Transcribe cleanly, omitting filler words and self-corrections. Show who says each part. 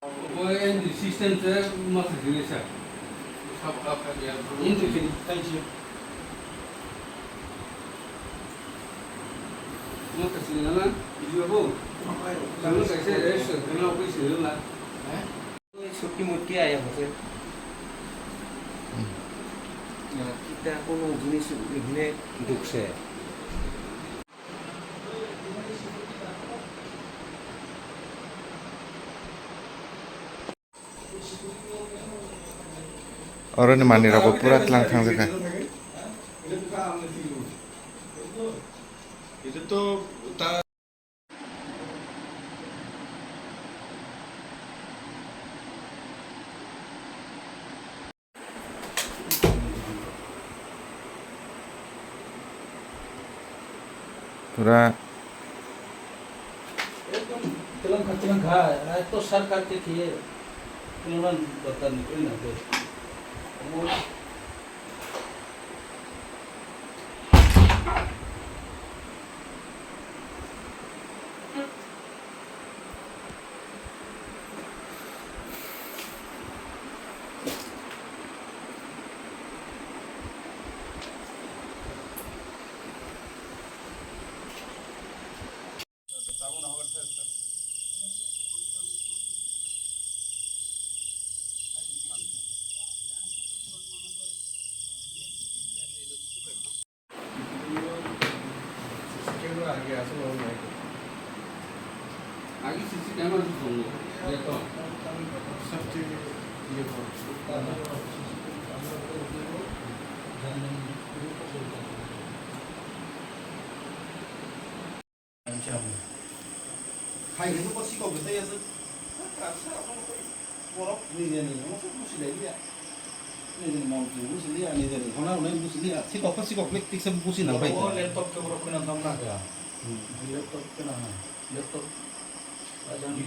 Speaker 1: Pokoknya sistem saya masih jenis ya. Apa dia? Ini sini. Thank you. Masih sini lah. Itu apa? Kalau saya kenal apa sih lah?
Speaker 2: Suki muti ayam maksudnya. Nah, kita কোনো জিনিস এখানে ঢুকছে
Speaker 3: Orang mani rabo pura telang thang jaka.
Speaker 1: Itu tuh
Speaker 3: Pura
Speaker 4: Telanga तो सरकार के किए तेलंगाना बता निकले ना तो वो
Speaker 1: आगे सीसी कैमरा से सुन लो देखो सब चीज ये
Speaker 4: hai cái nó xí cọc cái tay rồi cả sao nó borok ni jadi nó sẽ mesti lagi ya ni mau tu mesti dia ni jadi kalau orang mesti dia xí cọc klik tik sem mesti nampai oh laptop ke borok kena kamera ya laptop kena laptop aja ni